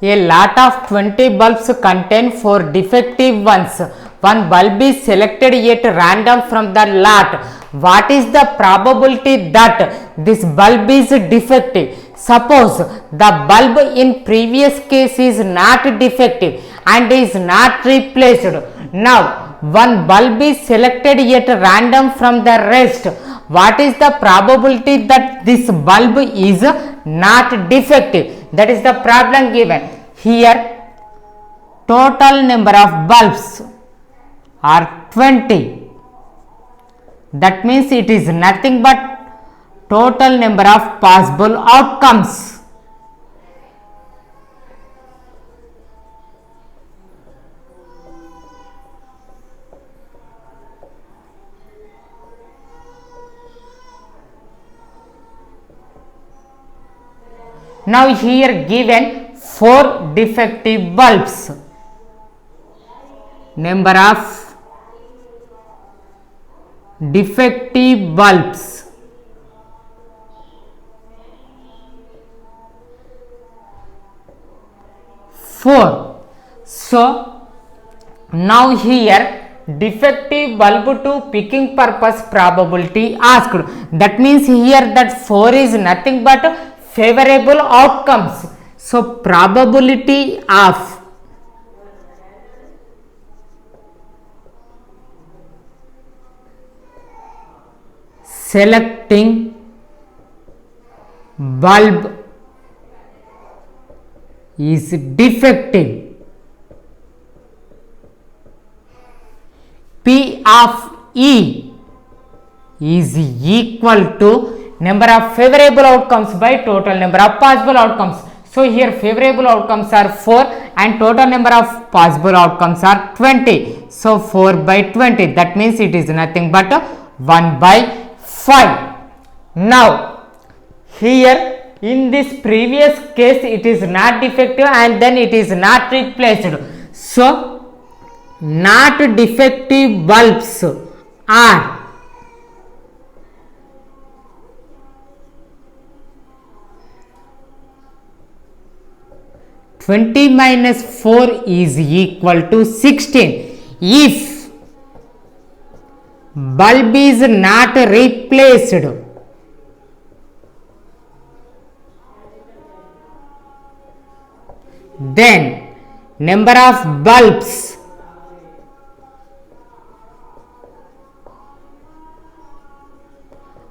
A lot of 20 bulbs contain 4 defective ones. One bulb is selected at random from the lot. What is the probability that this bulb is defective? Suppose the bulb in previous case is not defective and is not replaced. Now one bulb is selected at random from the rest. What is the probability that this bulb is not defective? That is the problem given. Here total number of bulbs are 20. That means it is nothing but total number of possible outcomes. Now here given 4 defective bulbs. Number of defective bulbs. Four. So now here defective bulb to picking purpose probability asked. That means here that 4 is nothing but favorable outcomes. So probability of selecting bulb is defective. P of E is equal to number of favorable outcomes by total number of possible outcomes. So here favorable outcomes are 4 and total number of possible outcomes are 20. So 4 by 20, that means it is nothing but 1 by 5. Now here in this previous case it is not defective and then it is not replaced. So not defective bulbs are 20 minus 4 is equal to 16. If bulb is not replaced, then number of bulbs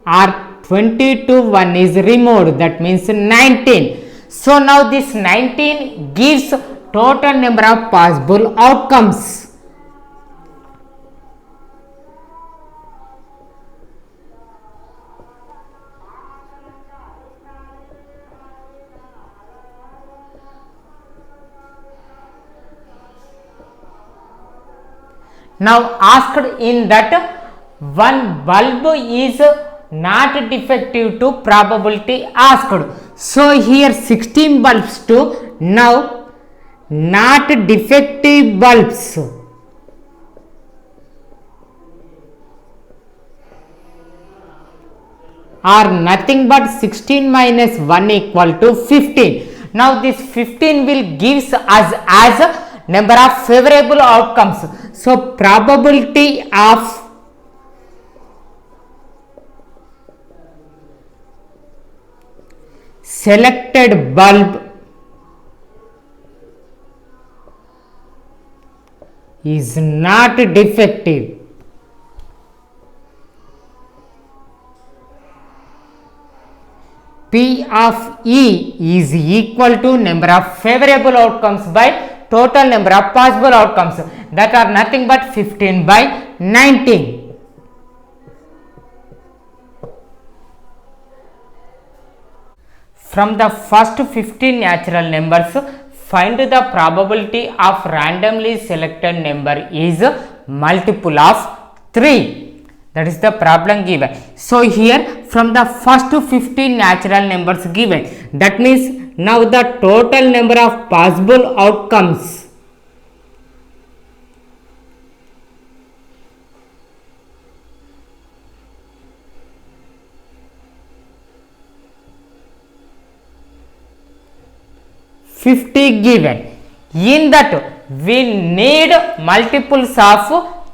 are 20 to 1 is removed, that means 19. So now this 19 gives total number of possible outcomes. Now asked in that one bulb is not defective to probability asked. So here 16 bulbs to now not defective bulbs are nothing but 16 minus 1 equal to 15. Now this 15 will gives us as number of favorable outcomes. So probability of selected bulb is not defective. P of E is equal to number of favorable outcomes by total number of possible outcomes, that are nothing but 15 by 19. From the first 15 natural numbers, find the probability of randomly selected number is multiple of 3. That is the problem given. So here from the first 15 natural numbers given, that means now the total number of possible outcomes 50 given. In that we need multiples of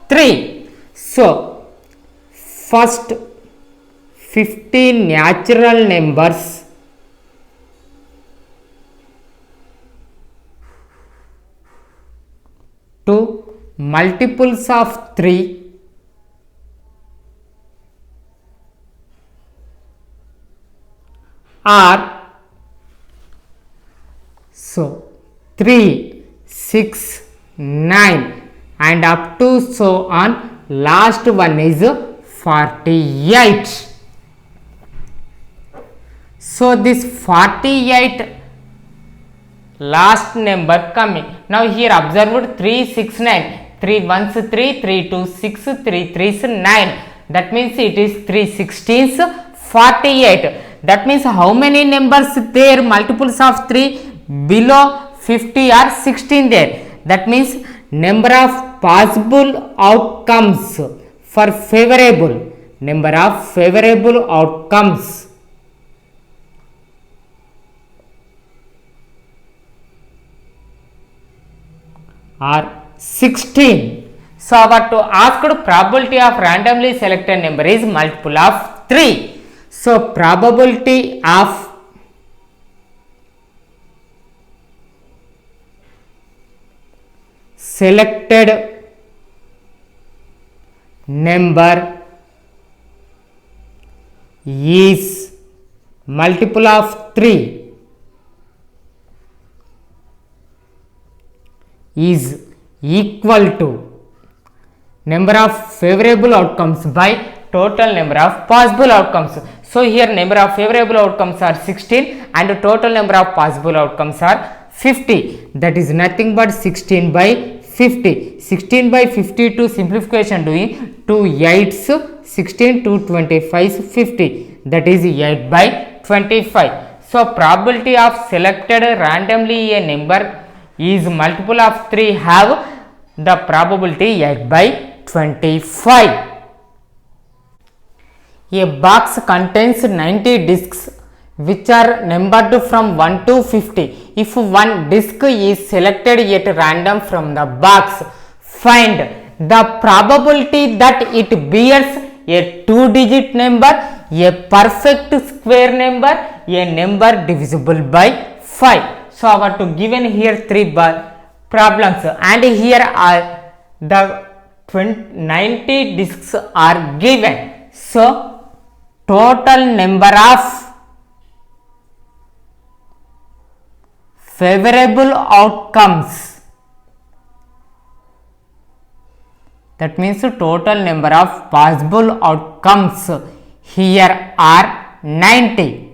3. So first 50 natural numbers to multiples of 3 are so 3, 6, 9 and up to so on. Last one is 48. So this 48 last number coming. Now here observed 3, 6, 9. 3 ones 3, 3 2 6, 3 3s 9. That means it is 3 16s 48. That means how many numbers there multiples of 3? Below 50 or 16 there. That means number of possible outcomes for favorable. Number of favorable outcomes are 16. So our to asked probability of randomly selected number is multiple of 3. So probability of selected number is multiple of 3 is equal to number of favorable outcomes by total number of possible outcomes. So here number of favorable outcomes are 16 and total number of possible outcomes are 50. That is nothing but 16 by 50. 16 by 50 to simplification doing 2 8s 16 to 25 is 50. That is 8 by 25. So probability of selected randomly a number is multiple of 3 have the probability 8 by 25. A box contains 90 discs which are numbered from 1 to 50. If one disc is selected at random from the box, find the probability that it bears a 2-digit number, a perfect square number, a number divisible by 5. So our to given here 3 problems and here are the 90 discs are given. So total number of favorable outcomes, that means total number of possible outcomes here are 90.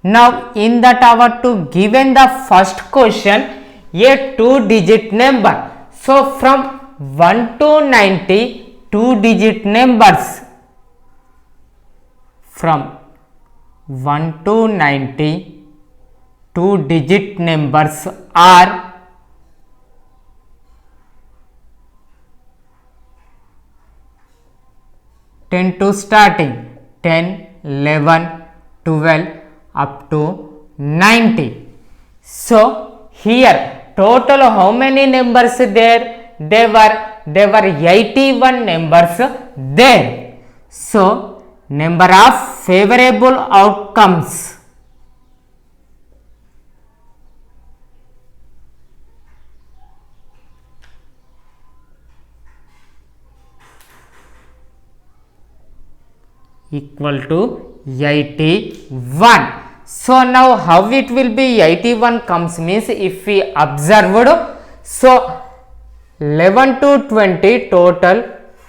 Now in that our to given the first question a 2-digit number. So from 1 to 90 2-digit numbers, from 1 to 90 2-digit numbers are 10 to starting 10, 11, 12 up to 90. So here total how many numbers there? There were 81 numbers there. So number of favorable outcomes equal to 81. So now how it will be 81 comes means if we observed, so 11 to 20 total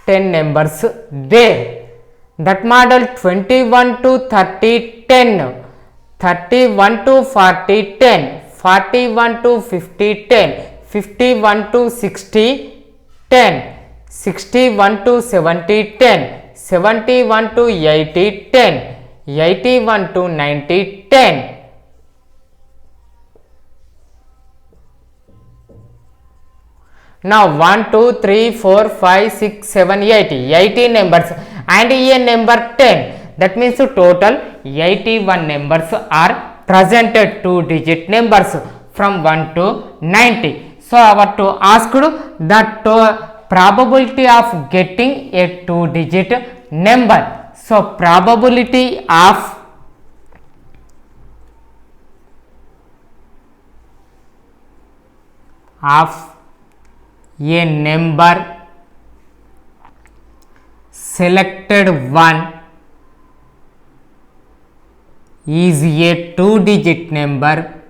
10 numbers there. That model 21 to 30 10, 31 to 40 10, 41 to 50 10, 51 to 60 10, 61 to 70 10, 71 to 80 10, 81 to 90 10. Now 1 2 3 4 5 6 7 8 80 numbers and a number 10, that means total 81 numbers are present two-digit numbers from 1 to 90. So our to asked the probability of getting a two-digit number. So probability of a number selected one is a two-digit number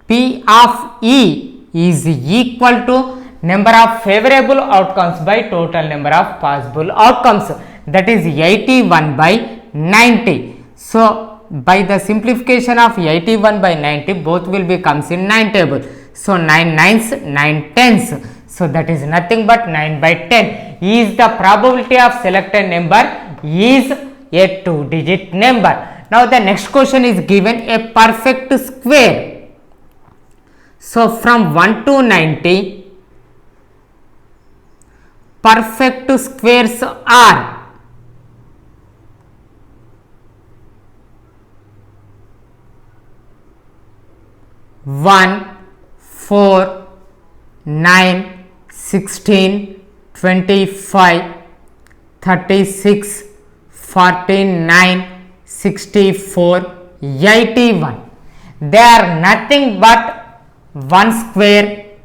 P of E is equal to number of favorable outcomes by total number of possible outcomes, that is 81 by 90. So by the simplification of 81 by 90, both will be comes in 9 table. So 9 nines, 9 tens. So that is nothing but 9 by 10 is the probability of selected number is a two-digit number. Now the next question is given a perfect square. So from 1 to 90, perfect squares are 1, 4, 9, 16, 25, 36, 49, 64, 81. They are nothing but 1 square,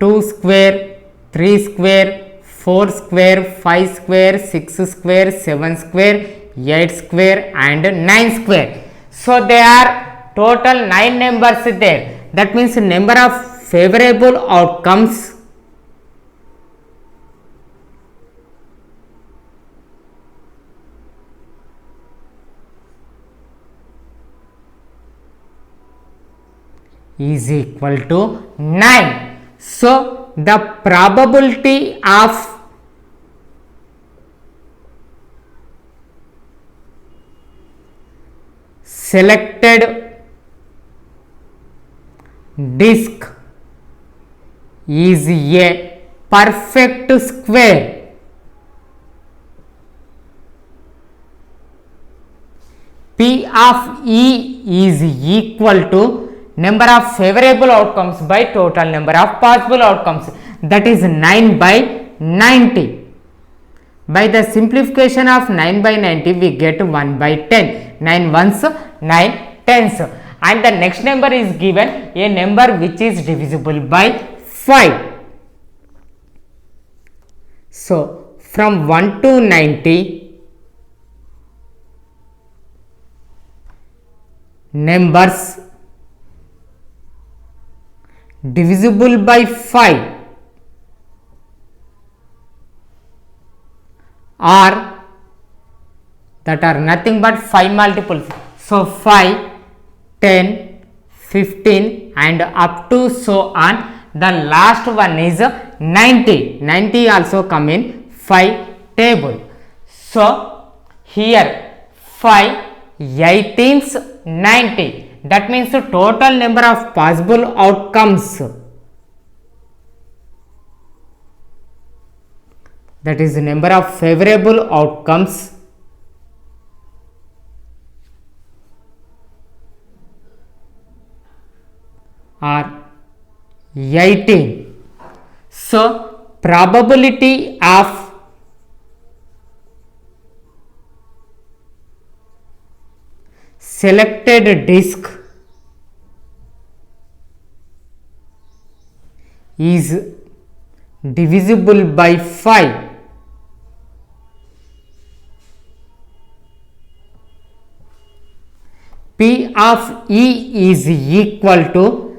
2 square, 3 square, 4 square, 5 square, 6 square, 7 square, 8 square and 9 square. So they are total 9 numbers there. That means number of favorable outcomes is equal to 9. So the probability of selected disk is a perfect square P of E is equal to number of favorable outcomes by total number of possible outcomes, that is 9 by 90. By the simplification of 9 by 90, we get 1 by 10. 9 ones, 9 tens. And the next number is given a number which is divisible by 5. So from 1 to 90, numbers divisible by 5 are that are nothing but 5 multiples. So 5, 10, 15 and up to so on. The last one is 90. 90 also come in 5 table. So here 5, 18s, 90. That means the total number of possible outcomes, that is the number of favorable outcomes are 18. So probability of selected disk is divisible by 5. P of E is equal to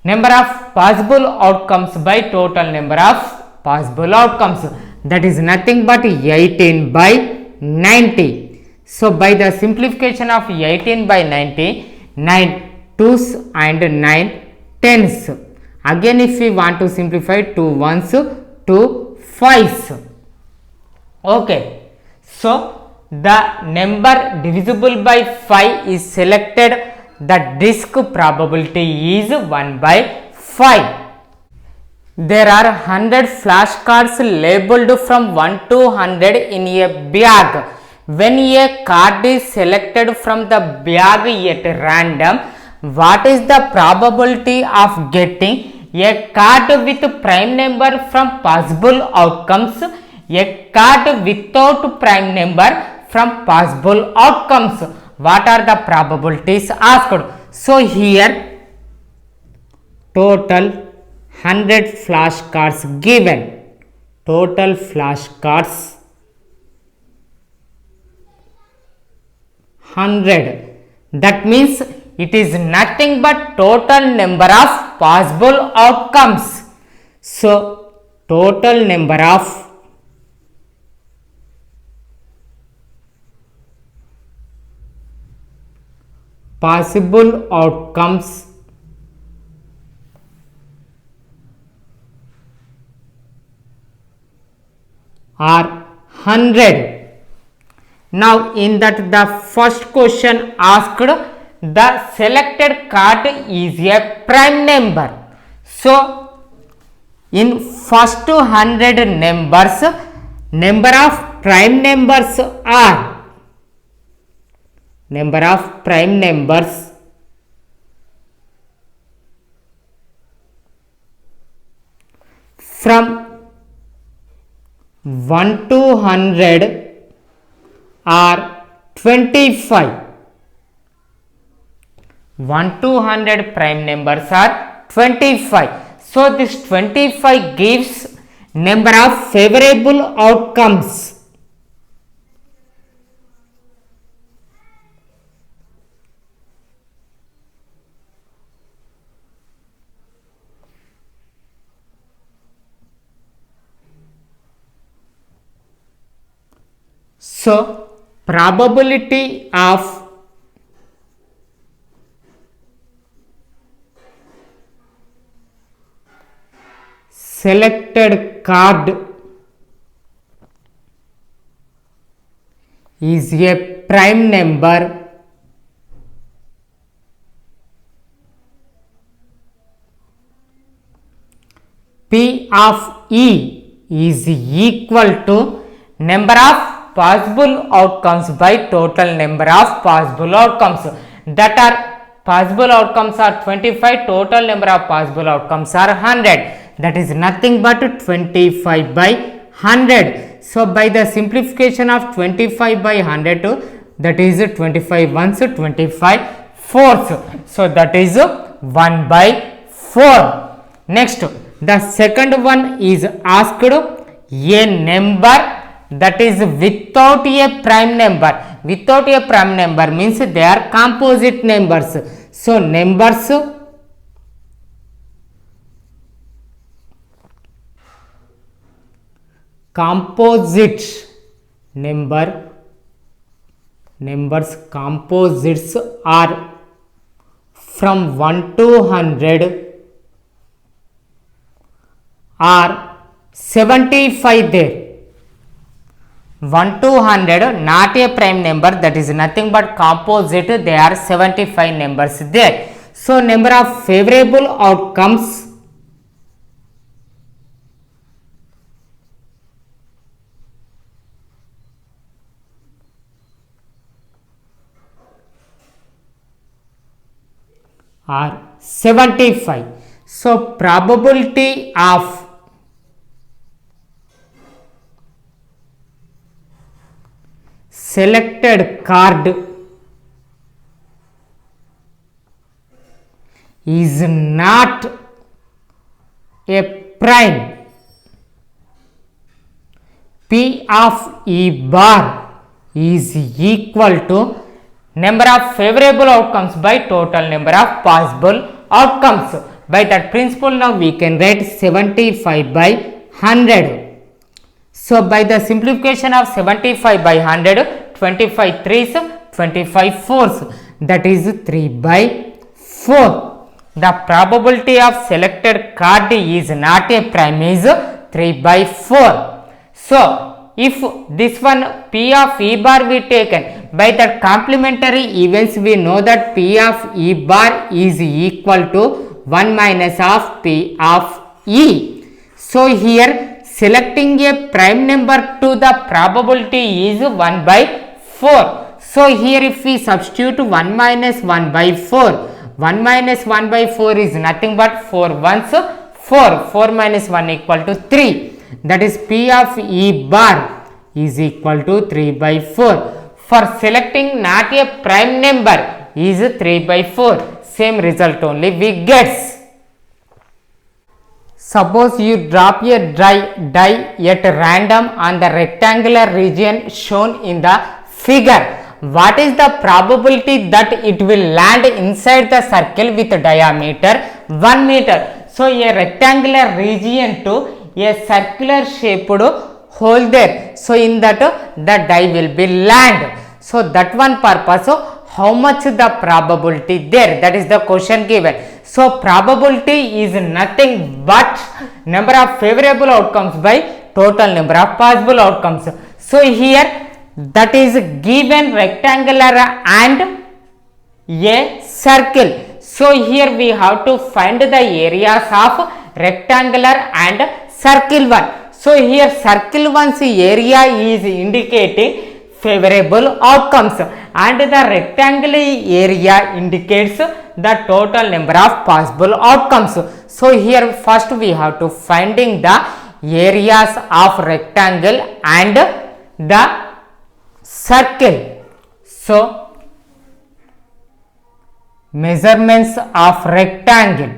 number of possible outcomes by total number of possible outcomes, that is nothing but 18 by 90. So by the simplification of 18 by 90, 9 twos and 9 tens. Again if we want to simplify, 2 ones, 2 fives. Okay. So the number divisible by 5 is selected. The disk probability is 1 by 5. There are 100 flashcards labeled from 1 to 100 in a bag. When a card is selected from the bag at random, what is the probability of getting a card with prime number from possible outcomes, a card without prime number from possible outcomes? What are the probabilities asked? So here total 100 flashcards given, total flashcards 100, that means it is nothing but total number of possible outcomes. So total number of possible outcomes are 100. Now in that the first question asked, the selected card is a prime number. So in first 100 numbers, number of prime numbers are, number of prime numbers from 1 to 100 are 25. 1 to 100 prime numbers are 25. So this 25 gives number of favorable outcomes. So probability of selected card is a prime number P of E is equal to number of possible outcomes by total number of possible outcomes. That are possible outcomes are 25, total number of possible outcomes are 100. That is nothing but 25 by 100. So by the simplification of 25 by 100 that is 25 ones, 25 fours. So that is 1 by 4. Next, the second one is asked a number that is without a prime number. Without a prime number means they are composite numbers. So numbers composite numbers composites are from 1 to 100 are 75 there. 1 to 100 not a prime number, that is nothing but composite, they are 75 numbers there. So number of favorable outcomes are 75. So probability of selected card is not a prime. P of E bar is equal to number of favorable outcomes by total number of possible outcomes. By that principle now we can write 75 by 100. So by the simplification of 75 by 100, 25 threes, 25 fours, that is 3 by 4. The probability of selected card is not a prime is 3 by 4. So if this one P of E bar we taken, by that complementary events we know that P of E bar is equal to 1 minus of P of E. So here selecting a prime number to the probability is 1 by 4. So here if we substitute 1 minus 1 by 4, 1 minus 1 by 4 is nothing but 4 ones 4, 4 minus 1 equal to 3, that is P of E bar is equal to 3 by 4. For selecting not a prime number is 3 by 4, same result only we gets. Suppose you drop a die at random on the rectangular region shown in the figure. What is the probability that it will land inside the circle with diameter 1 meter? So a rectangular region to a circular shaped hole there. So in that the die will be land. So that one purpose, how much the probability there, that is the question given. So probability is nothing but number of favorable outcomes by total number of possible outcomes. So here that is given rectangular and a circle. So here we have to find the areas of rectangular and circle one. So here circle one's area is indicating favorable outcomes and the rectangular area indicates the total number of possible outcomes. So here first we have to finding the areas of rectangle and the circle. So measurements of rectangle.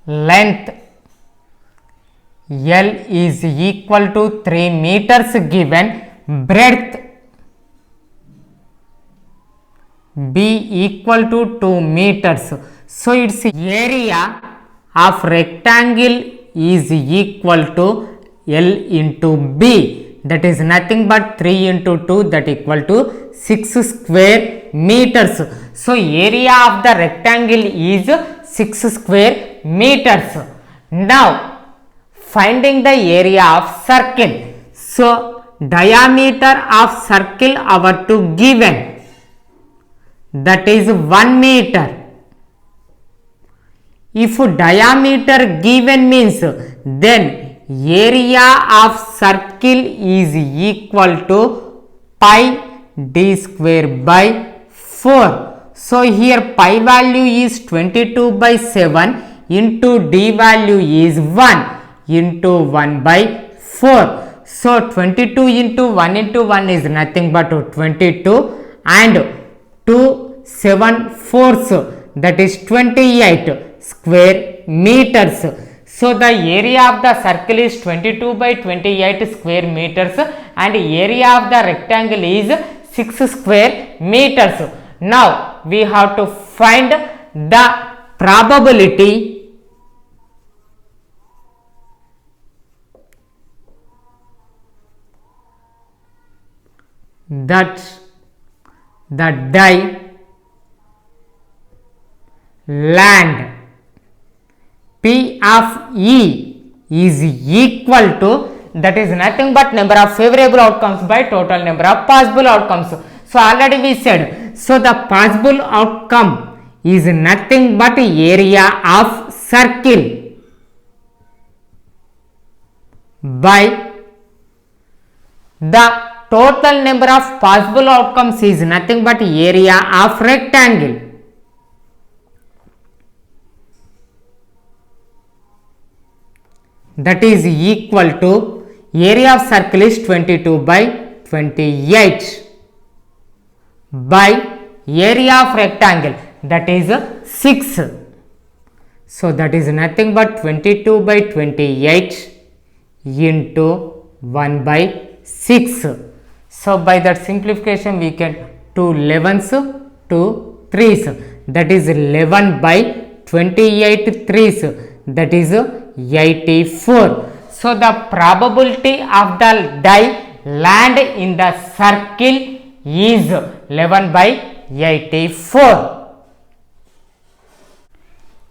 Length L is equal to 3 meters given, breadth B equal to 2 meters. So its area of rectangle is equal to L into B, that is nothing but 3 into 2, that equal to 6 square meters. So area of the rectangle is 6 square meters. Now finding the area of circle. So diameter of circle our to given, that is 1 meter. If diameter given means then area of circle is equal to pi d square by 4. So here pi value is 22 by 7 into d value is 1 into 1 by 4. So 22 into 1 into 1 is nothing but 22 and 2 7 4s, that is 28 square meters. So the area of the circle is 22 by 28 square meters and area of the rectangle is 6 square meters. Now we have to find the probability that the die land P of E is equal to, that is nothing but number of favorable outcomes by total number of possible outcomes. So already we said, so the possible outcome is nothing but area of circle by the total number of possible outcomes is nothing but area of rectangle. That is equal to area of circle is 22 by 28 by area of rectangle, that is 6. So that is nothing but 22 by 28 into 1 by 6. So by that simplification we can 2 11s, 2 3s, that is 11 by 28 3s, that is 84. So the probability of the die land in the circle is 11 by 84.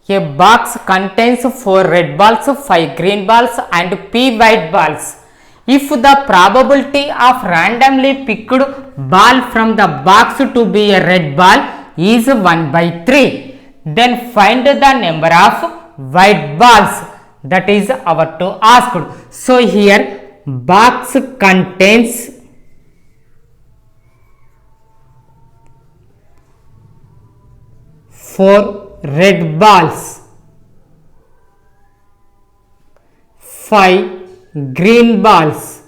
A box contains 4 red balls, 5 green balls and p white balls. If the probability of randomly picked ball from the box to be a red ball is 1 by 3, then find the number of white balls. That is our to asked. So here box contains 4 red balls, 5 green balls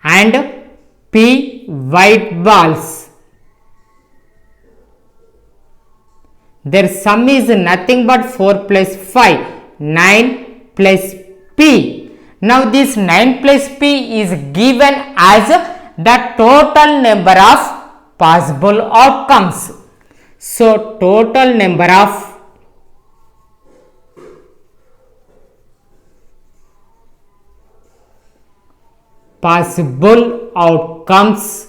and P white balls. Their sum is nothing but 4 plus 5, 9 plus P. Now this 9 plus P is given as the total number of possible outcomes. So total number of possible outcomes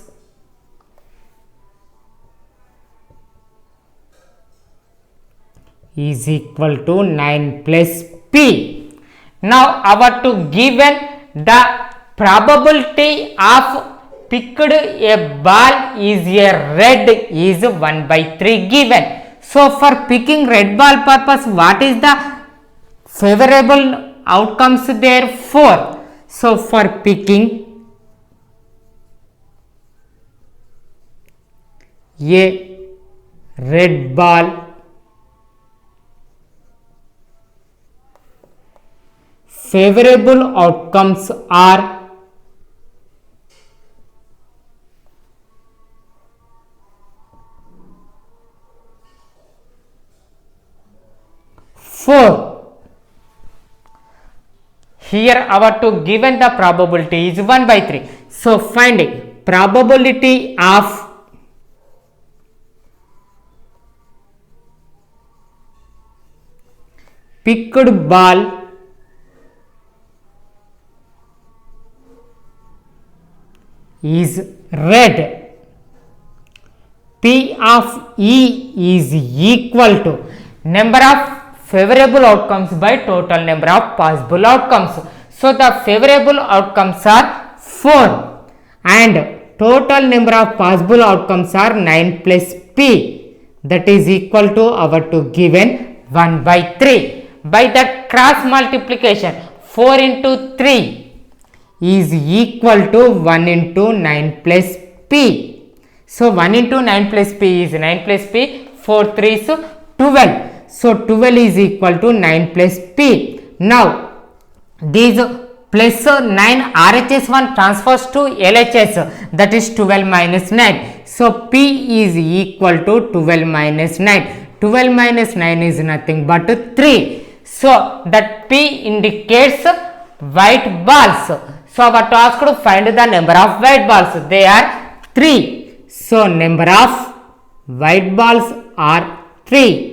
is equal to 9 plus P. Now our to given the probability of picked a ball is a red is 1 by 3 given. So for picking red ball purpose, what is the favorable outcomes there? 4. So for picking a red ball, favorable outcomes are 4. Here our to given the probability is 1 by 3. So finding probability of picked ball is red. P of E is equal to number of favorable outcomes by total number of possible outcomes. So the favorable outcomes are 4 and total number of possible outcomes are 9 plus P, that is equal to our to given 1 by 3. By that cross multiplication, 4 into 3 is equal to 1 into 9 plus P. So 1 into 9 plus P is 9 plus P, 4 3 is 12. So 12 is equal to 9 plus P. Now these plus 9 RHS1 transfers to LHS, that is 12 minus 9. So P is equal to 12 minus 9. 12 minus 9 is nothing but 3. So that P indicates white balls. So our task to find the number of white balls. They are 3. So number of white balls are 3.